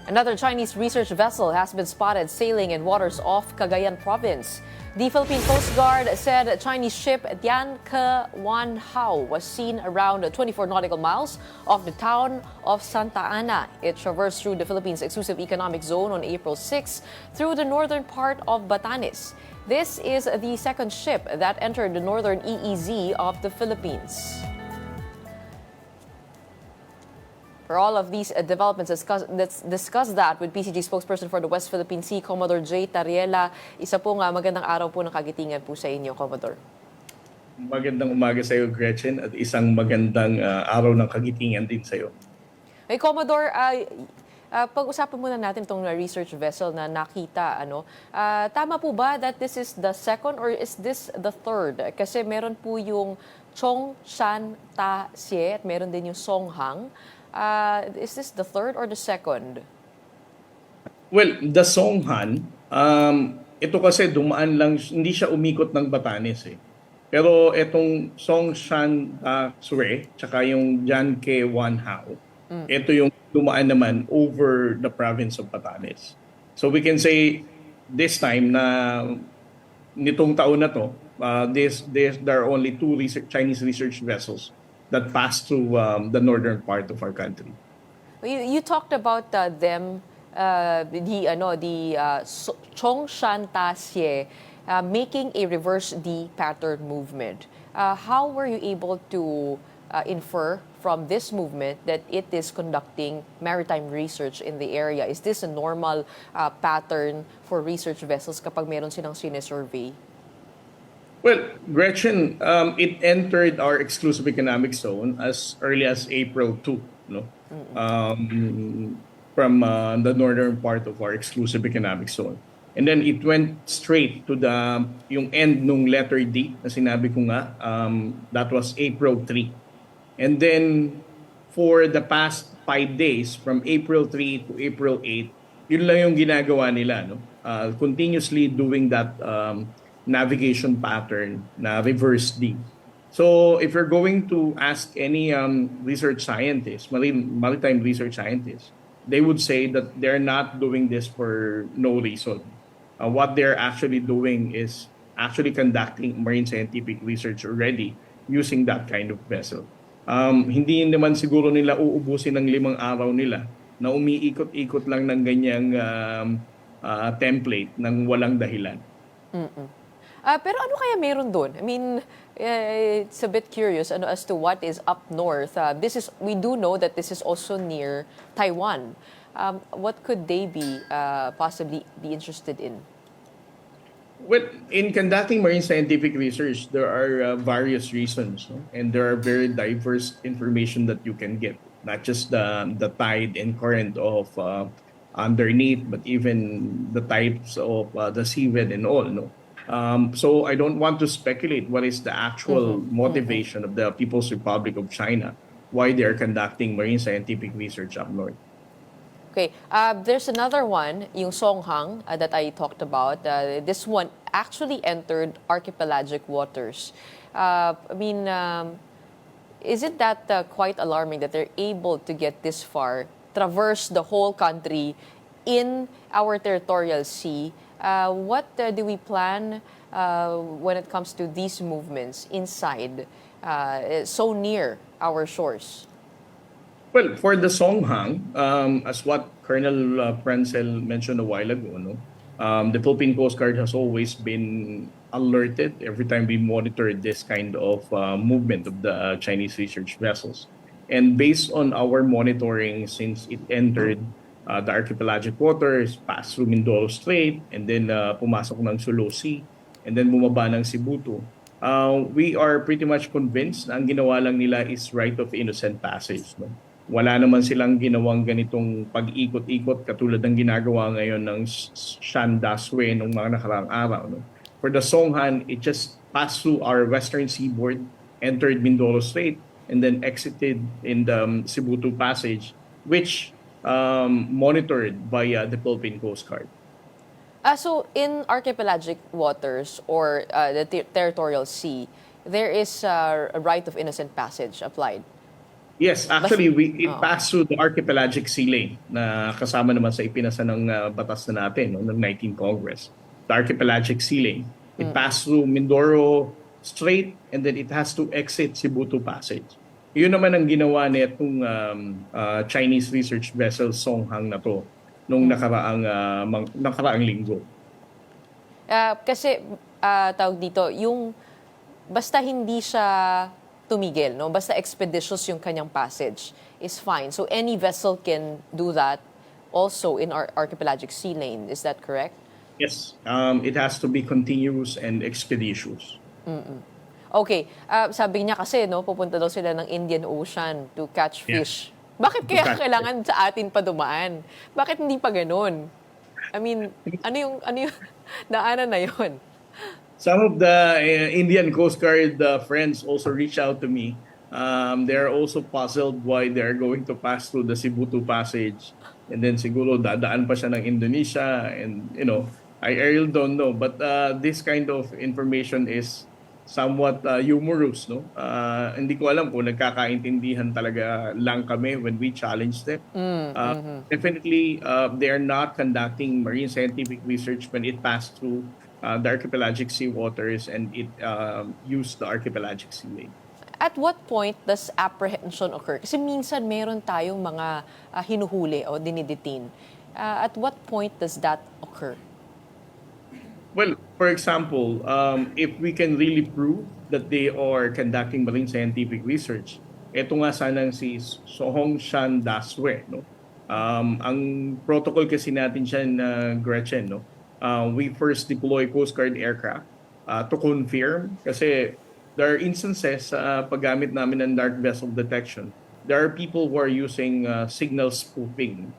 Another Chinese research vessel has been spotted sailing in waters off Cagayan province. The Philippine Coast Guard said a Chinese ship Tianke Wan Hao was seen around 24 nautical miles off the town of Santa Ana. It traversed through the Philippines' exclusive economic zone on April 6 through the northern part of Batanes. This is the second ship that entered the northern EEZ of the Philippines. For all of these developments, let's discuss that with PCG spokesperson for the West Philippine Sea, Commodore Tarriela. Isa pong magandang araw po ng kagitingan po sa inyo, Commodore. Magandang umaga sa iyo, Gretchen, at isang magandang araw ng kagitingan din sa iyo. Hey, Commodore, pag-usapan muna natin itong research vessel na nakita. Tama po ba that this is the second or is this the third? Kasi meron po yung Zhong Shan Da Xue at meron din yung Song Hang. Is this the third or the second? Well, the Songhan, ito kasi dumaan lang, hindi siya umikot ng Batanes eh. Pero itong Zhong Shan Da Xue, tsaka yung Tianke Wan Hao, ito yung dumaan naman over the province of Batanes. So we can say this time na nitong taon na to, there are only two Chinese research vessels that passed through the northern part of our country. You talked about them, Zhong Shan Da Xue, making a reverse D pattern movement. How were you able to infer from this movement that it is conducting maritime research in the area? Is this a normal pattern for research vessels kapag meron silang sinesurvey? Well, Gretchen, it entered our exclusive economic zone as early as April 2, no? From the northern part of our exclusive economic zone. And then it went straight to yung end nung letter D na sinabi ko nga, that was April 3. And then for the past 5 days, from April 3 to April 8, yun lang yung ginagawa nila, no? Continuously doing that navigation pattern na reverse D. So if you're going to ask any research scientist, maritime research scientists, they would say that they're not doing this for no reason. What they're actually doing is actually conducting marine scientific research already using that kind of vessel. Hindi naman siguro nila uubusin ng 5 araw nila na umiikot-ikot lang ng ganyang template ng walang dahilan. Pero ano kaya meron doon? I mean, it's a bit curious as to what is up north. We do know that this is also near Taiwan. What could they possibly be interested in? Well, in conducting marine scientific research, there are various reasons, no? And there are very diverse information that you can get. Not just the tide and current of underneath, but even the types of the seabed and all, no? So I don't want to speculate what is the actual motivation of the People's Republic of China, why they are conducting marine scientific research up north. Okay, there's another one, yung Song Hang, that I talked about. This one actually entered archipelagic waters. Isn't that quite alarming that they're able to get this far, traverse the whole country in our territorial sea? What do we plan when it comes to these movements inside, so near our shores? Well, for the Songhang, as what Colonel Prancel mentioned a while ago, no, the Philippine Coast Guard has always been alerted every time we monitor this kind of movement of the Chinese research vessels. And based on our monitoring, since it entered the archipelagic waters, passed through Mindoro Strait, and then pumasok ng Sulu Sea, and then bumaba ng Cebutu, we are pretty much convinced na ang ginawa lang nila is right of innocent passage. No? Wala naman silang ginawang ganitong pag-ikot-ikot katulad ng ginagawa ngayon ng Shan Da Xue nung mga nakaraang araw. No? For the Songhan, it just passed through our western seaboard, entered Mindoro Strait, and then exited in the Cebutu Passage, which monitored by the Philippine Coast Guard. So in archipelagic waters or the territorial sea, there is a right of innocent passage applied? Yes, Bas- actually, it Oo. passed through the archipelagic sea lane na kasama naman sa ipinasa ng batas na natin no, ng 19th Congress. The archipelagic sea lane. It passed through Mindoro Strait and then it has to exit Cebu Passage. Yun naman ang ginawa nitong Chinese research vessel Songhang na to nung nakaraang linggo. Kasi tawag dito, yung basta hindi siya tumigil, no? Basta expeditious yung kanyang passage is fine. So any vessel can do that also in our archipelagic sea lane. Is that correct? Yes, it has to be continuous and expeditious. Okay. Sabi niya kasi, no, pupunta daw sila ng Indian Ocean to catch Yeah. fish. Bakit To kaya catch kailangan sa atin pa dumaan? Bakit hindi pa ganun? I mean, ano yung daanan na yun? Some of the Indian Coast Guard friends also reach out to me. They're also puzzled why they're going to pass through the Cebu Passage and then siguro dadaan pa siya ng Indonesia and I really don't know but this kind of information is somewhat humorous no. Hindi ko alam kung nagkakaintindihan talaga lang kami when we challenge them. Definitely they are not conducting marine scientific research when it passed through the archipelagic sea waters and it used the archipelagic sea lane. At what point does apprehension occur? Kasi minsan meron tayong mga hinuhuli o dinidetain. At what point does that occur? Well, for example, if we can really prove that they are conducting marine scientific research, ito nga sanang si Zhong Shan Da Xue, no? Ang protocol kasi natin siya na Gretchen, no? We first deploy Coast Guard aircraft to confirm kasi there are instances sa paggamit namin ng dark vessel detection. There are people who are using signal spoofing.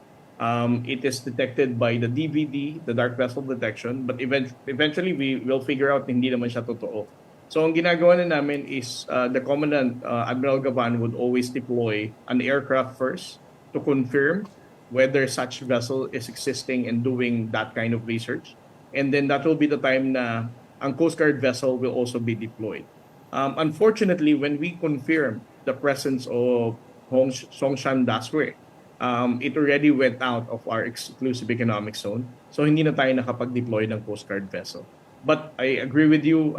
It is detected by the DVD, the dark vessel detection, but eventually we will figure out na hindi naman siya totoo. So ang ginagawa na namin is the Commandant, Admiral Gavan, would always deploy an aircraft first to confirm whether such vessel is existing and doing that kind of research. And then that will be the time na ang Coast Guard vessel will also be deployed. Unfortunately, when we confirm the presence of Zhong Shan Da Xue, it already went out of our exclusive economic zone. So hindi na tayo nakapag-deploy ng Coast Guard vessel. But I agree with you,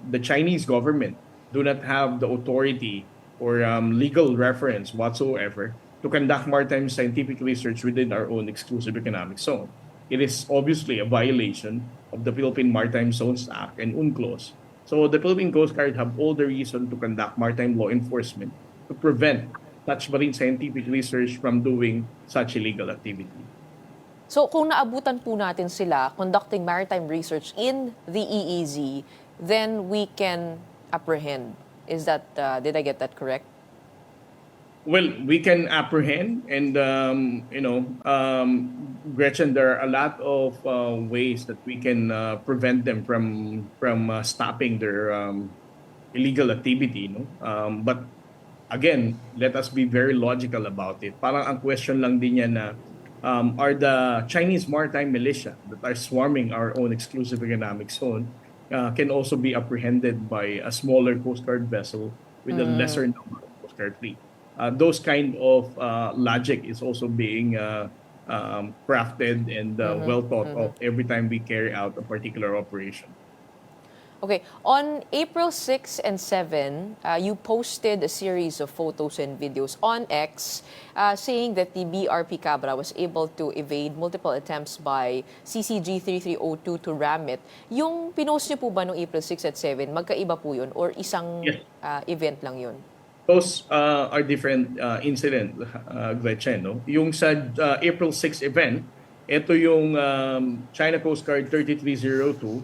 the Chinese government do not have the authority or legal reference whatsoever to conduct maritime scientific research within our own exclusive economic zone. It is obviously a violation of the Philippine Maritime Zones Act and UNCLOS. So the Philippine Coast Guard have all the reason to conduct maritime law enforcement to prevent such marine scientific research from doing such illegal activity. So kung naabutan po natin sila conducting maritime research in the EEZ, then we can apprehend. Is that, did I get that correct? Well, we can apprehend and, Gretchen, there are a lot of ways that we can prevent them from stopping their illegal activity. No? But again, let us be very logical about it. Parang ang question lang din niya na are the Chinese maritime militia that are swarming our own exclusive economic zone can also be apprehended by a smaller Coast Guard vessel with a lesser number of Coast Guard fleet. Those kind of logic is also being crafted and well thought of every time we carry out a particular operation. Okay. On April 6 and 7, you posted a series of photos and videos on X saying that the BRP Cabra was able to evade multiple attempts by CCG 3302 to ram it. Yung pinost niyo po ba noong April 6 at 7, magkaiba po yun or isang Yes. event lang yun? Those are different incident, Gretchen. No? Yung sa April 6 event, ito yung China Coast Guard 3302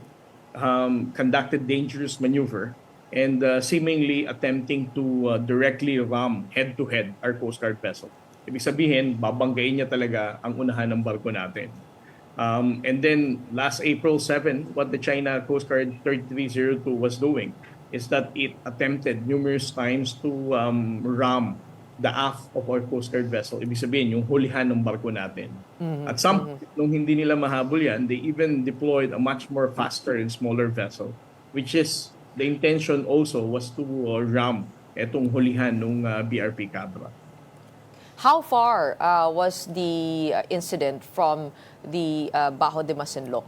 conducted dangerous maneuver and seemingly attempting to directly ram head-to-head our Coast Guard vessel. Ibig sabihin, babanggain niya talaga ang unahan ng barko natin. And then last April 7, what the China Coast Guard 3302 was doing is that it attempted numerous times to ram the aft of our Coast Guard vessel. Ibig sabihin, yung hulihan ng barko natin. At some point, nung hindi nila mahabol yan, they even deployed a much more faster and smaller vessel, which is, the intention also was to ram etong hulihan ng BRP Cabra. How far was the incident from the Bajo de Masinloc?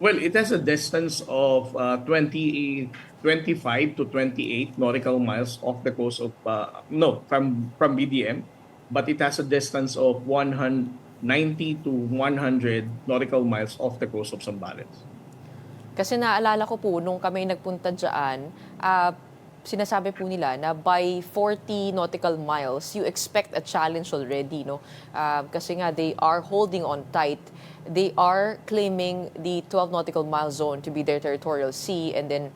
Well, it has a distance of 25 to 28 nautical miles off the coast of, no, from BDM, but it has a distance of 190 to 100 nautical miles off the coast of Zambales. Kasi naalala ko po, nung kami nagpunta dyan, sinasabi po nila na by 40 nautical miles, you expect a challenge already, no? Kasi nga, they are holding on tight. They are claiming the 12 nautical mile zone to be their territorial sea, and then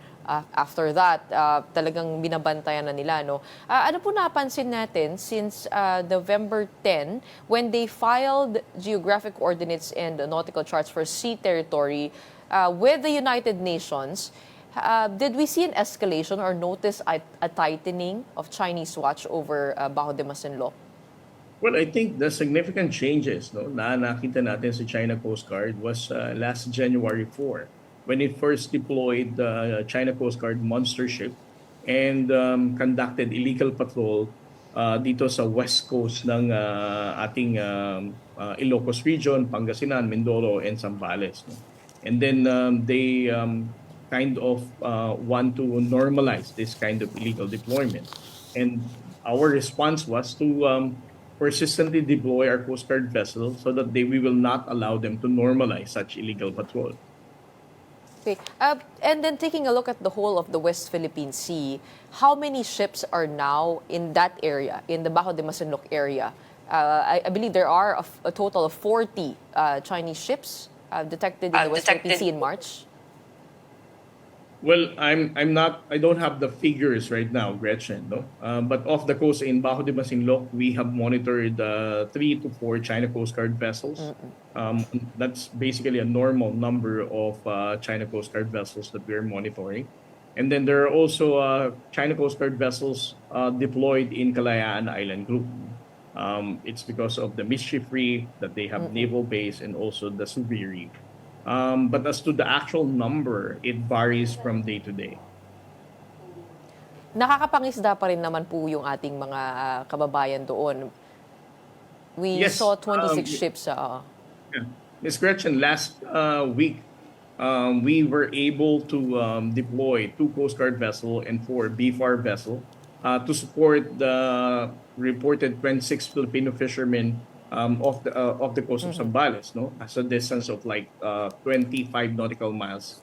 after that, talagang binabantayan na nila, no? Ano po napansin natin since November 10, when they filed geographic coordinates and nautical charts for sea territory with the United Nations, did we see an escalation or notice a tightening of Chinese watch over Bajo de Masinloc? Well, I think the significant changes na nakita natin sa China Coast Guard was last January 4 when it first deployed the China Coast Guard monster ship and conducted illegal patrol dito sa west coast ng ating Ilocos region, Pangasinan, Mindoro, and Zambales. And then they kind of want to normalize this kind of illegal deployment. And our response was to persistently deploy our Coast Guard vessels so that we will not allow them to normalize such illegal patrol. Okay. And then taking a look at the whole of the West Philippine Sea, how many ships are now in that area, in the Bajo de Masinloc area? I believe there are a total of 40 Chinese ships detected in the West Philippine Sea in March. Well, I don't have the figures right now, Gretchen, no? But off the coast in Bajo de Masinloc, we have monitored 3 to 4 China Coast Guard vessels. That's basically a normal number of China Coast Guard vessels that we're monitoring. And then there are also China Coast Guard vessels deployed in Kalayaan Island Group. It's because of the Mischief Reef that they have naval base and also the Subi Reef. But as to the actual number, it varies from day to day. Nakakapangisda pa rin naman po yung ating mga kababayan doon. We saw 26 ships. Yeah. Ms. Gretchen, last week, we were able to deploy 2 Coast Guard vessels and 4 BFAR vessels to support the reported 26 Filipino fishermen off the coast of Zambales, no, as a distance of like 25 nautical miles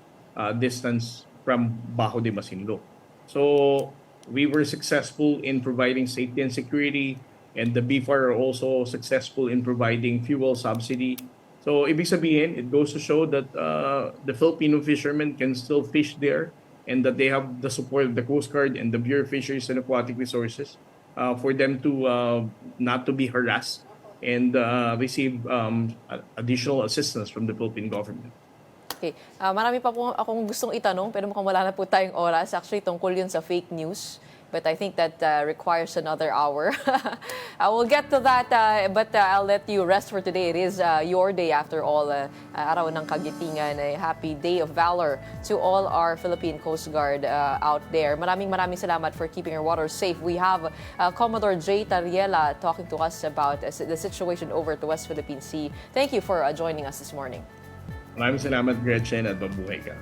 distance from Bajo de Masinloc. So we were successful in providing safety and security, and the BFAR are also successful in providing fuel subsidy. So ibig sabihin, it goes to show that the Filipino fishermen can still fish there, and that they have the support of the Coast Guard and the Bureau of Fisheries and Aquatic Resources for them to not to be harassed and receive additional assistance from the Philippine government. Okay. Marami pa po akong gustong itanong, pero mukhang wala na po tayong oras. Actually, tungkol yun sa fake news. But I think that requires another hour. We'll get to that, but I'll let you rest for today. It is your day after all, araw ng kagitingan. A happy day of valor to all our Philippine Coast Guard out there. Maraming salamat for keeping our waters safe. We have Commodore Tarriela talking to us about the situation over at the West Philippine Sea. Thank you for joining us this morning. Maraming salamat, Gretchen, at mabuhay ka.